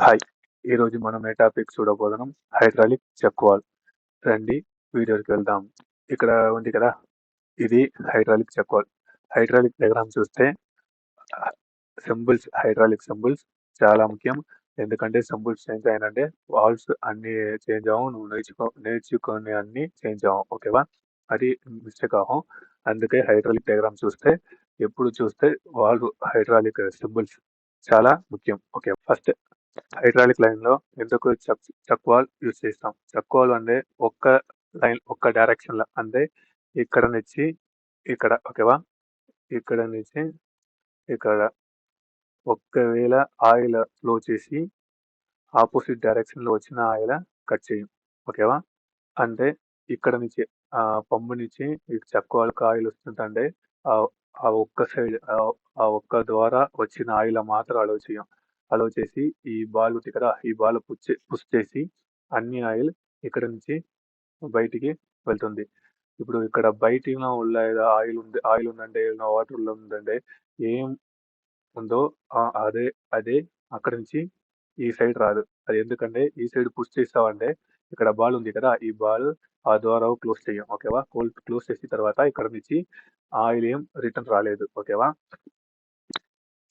Hi! ఈరోజు మనం ఏ టాపిక్ చూడబోతున్నాం హైడ్రాలిక్ చెక్ వాల్వ్. రండి వీడియోకి వెళ్దాం. ఇక్కడ ఉంది కదా, ఇది hydraulic check valve. Hydraulic diagram చూస్తే హైడ్రాలిక్ సింబల్స్ చాలా ముఖ్యం. ఎందుకంటే సింబల్స్ చేంజ్ అయినంటే వాల్వ్స్ అన్ని చేంజ్ అవ్వం. నువ్వు నేర్చుకునే అన్ని చేంజ్ అవ్వం. ఓకేవా? అది మిస్టేక్ అవ్వం. అందుకే హైడ్రాలిక్ డయాగ్రామ్ చూస్తే ఎప్పుడు చూస్తే వాల్వ్ హైడ్రాలిక్ సింబల్స్ చాలా ముఖ్యం. ఓకే, ఫస్ట్ హైడ్రాలిక్ లైన్ లో ఎందుకు చక్ వాల్వ్ యూజ్ చేస్తాం? చక్ వాల్వ్ అంటే ఒక్క డైరెక్షన్ లో, అంటే ఇక్కడ నుంచి ఇక్కడ, ఓకేవా? ఇక్కడ నుంచి ఇక్కడ ఒకవేళ ఆయిల్ ఫ్లో చేసి ఆపోజిట్ డైరెక్షన్ లో వచ్చిన ఆయిల్ కట్ చేయం. ఓకేవా? అంటే ఇక్కడ నుంచి పంపు నుంచి చక్ వాల్వ్ ఆయిల్ వస్తుందంటే ఆ ఒక్క సైడ్ ఆ ఒక్క ద్వారా వచ్చిన ఆయిల్ మాత్రం అలౌ చేయం. అలౌ చేసి ఈ బాల్ ఉంది కదా, ఈ బాల్ పుష్ చేసి అన్ని ఆయిల్ ఇక్కడ నుంచి బయటికి వెళ్తుంది. ఇప్పుడు ఇక్కడ బయట ఉల్ల ఆయిల్ ఉందంటే, వాటర్ ఉందంటే, ఏం ఉందో అదే అక్కడ నుంచి ఈ సైడ్ రాదు. అది ఎందుకంటే ఈ సైడ్ పుష్ చేస్తామంటే ఇక్కడ బాల్ ఉంది కదా, ఈ బాల్ ఆ ద్వారా క్లోజ్ చేయం. ఓకేవా? క్లోజ్ చేసిన తర్వాత ఇక్కడ నుంచి ఆయిల్ ఏం రిటర్న్ రాలేదు. ఓకేవా?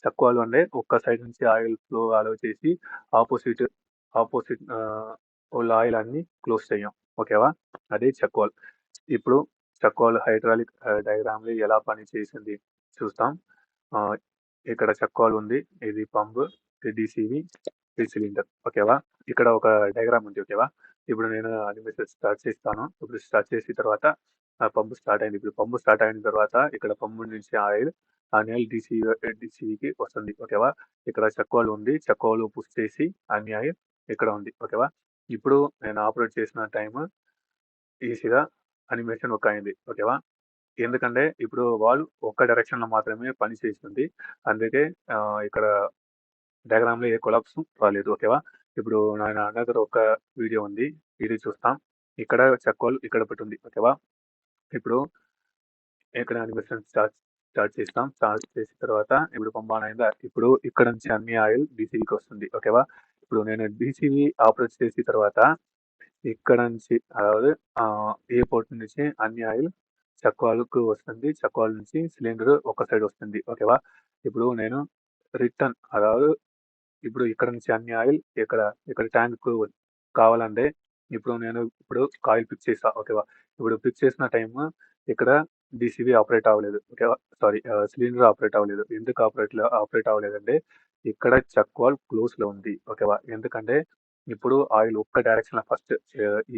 చక్ వాల్వ్ అంటే ఒక్క సైడ్ నుంచి ఆయిల్ ఫ్లో అలౌ చేసి ఆపోజిట్ ఆయిల్ అన్ని క్లోజ్ చేయం. ఓకేవా? అదే చక్ వాల్వ్. ఇప్పుడు చక్ వాల్వ్ హైడ్రాలిక్ డయాగ్రామ్ లో ఎలా పని చేసింది చూస్తాం. ఇక్కడ చక్ వాల్వ్ ఉంది, ఇది పంప్, ఇది డిసివి, ఇది సిలిండర్. ఓకేవా? ఇక్కడ ఒక డయాగ్రామ్ ఉంది. ఓకేవా? ఇప్పుడు నేను అనిమేషన్ స్టార్ట్ చేస్తాను. ఇప్పుడు స్టార్ట్ చేసిన తర్వాత పంపు స్టార్ట్ అయింది. ఇప్పుడు పంపు స్టార్ట్ అయిన తర్వాత ఇక్కడ పంపు నుంచి ఆయిల్ డిసివికి వస్తుంది. ఓకేవా? ఇక్కడ చక్ వాల్వ్ ఉంది, చక్ వాల్వ్ పుష్ చేసి అన్ని ఆయిల్ ఇక్కడ ఉంది. ఓకేవా? ఇప్పుడు నేను ఆపరేట్ చేసిన టైం ఈజీగా అనిమేషన్ వర్క్ అయింది. ఓకేవా? ఎందుకంటే ఇప్పుడు వాల్వ్ ఒక్క డైరెక్షన్ లో మాత్రమే పని చేస్తుంది. అందుకే ఇక్కడ డయాగ్రామ్ లో ఏ కొలాప్స్ రాలేదు. ఓకేవా? ఇప్పుడు నేను అనదర్ ఒక వీడియో ఉంది, ఇది చూస్తాం. ఇక్కడ చక్ వాల్వ్ ఇక్కడ పెట్టుంది. ఓకేవా? ఇప్పుడు ఇక్కడ అనిమేషన్ స్టార్ట్ చేస్తాం. స్టార్ట్ చేసిన తర్వాత ఇప్పుడు పంప్ ఆన్ అయిందా, ఇప్పుడు ఇక్కడ నుంచి అన్ని ఆయిల్ డిసివికి వస్తుంది. ఓకేవా? ఇప్పుడు నేను డిసివి ఆపరేట్ చేసిన తర్వాత ఇక్కడ నుంచి, అதாவது ఏ పోర్ట్ నుంచి అన్ని ఆయిల్ చక్ వాల్వ్ కు వస్తుంది. చక్ వాల్వ్ నుంచి సిలిండర్ ఒక సైడ్ వస్తుంది. ఓకేవా? ఇప్పుడు నేను రిటర్న్, అதாவது ఇప్పుడు ఇక్కడ నుంచి అన్ని ఆయిల్ ఇక్కడ ట్యాంక్ కావాలంటే ఇప్పుడు నేను కాయిల్ పిక్ చేస్తా. ఓకేవా? ఇప్పుడు పిక్ చేసిన టైం ఇక్కడ డిసివి ఆపరేట్ అవ్వలేదు. ఓకేవా? సారీ, సిలిండర్ ఆపరేట్ అవ్వలేదు. ఎందుకు ఆపరేట్ అవ్వలేదంటే ఇక్కడ చక్ వాల్వ్ క్లోజ్ లో ఉంది. ఓకేవా? ఎందుకంటే ఇప్పుడు ఆయిల్ ఒక్క డైరెక్షన్ లో ఫస్ట్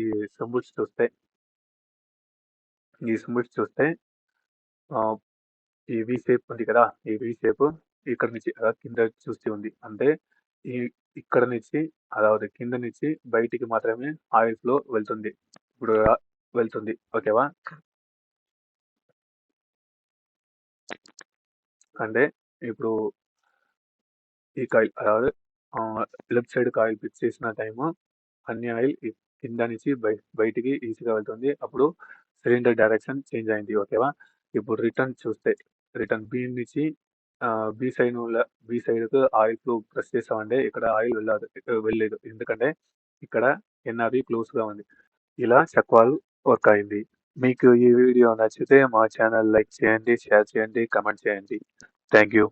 ఈ సింబల్స్ చూస్తే ఈ వి షేప్ ఉంది కదా, ఈ వి షేప్ ఇక్కడ నుంచి కింద చూస్తే ఉంది. అంటే ఇక్కడ నుంచి, అதாவது కింద నుంచి బయటికి మాత్రమే ఆయిల్ ఫ్లో వెళ్తుంది. ఇప్పుడు వెళ్తుంది. ఓకేవా? అంటే ఇప్పుడు ఈ కాయిల్, అதாவது లెఫ్ట్ సైడ్ కాయిల్ పిక్ చేసిన టైము అన్ని ఆయిల్ కింద నుంచి బయటికి ఈజీగా వెళ్తుంది. అప్పుడు సిలిండర్ డైరెక్షన్ చేంజ్ అయింది. ఓకేవా? ఇప్పుడు రిటర్న్ చూస్తే, రిటర్న్ బి నుంచి బి సైడ్ కు ఆయిల్ ఫ్లో ప్రెస్ చేస్తామంటే ఇక్కడ ఆయిల్ వెళ్ళలేదు. ఎందుకంటే ఇక్కడ ఎన్ఆర్వి క్లోజ్ గా ఉంది. ఇలా చక్ వాల్వ్ వర్క్ అయింది. మీకు ఈ వీడియో నచ్చితే మా ఛానల్ లైక్ చేయండి, షేర్ చేయండి, కమెంట్ చేయండి. Thank you.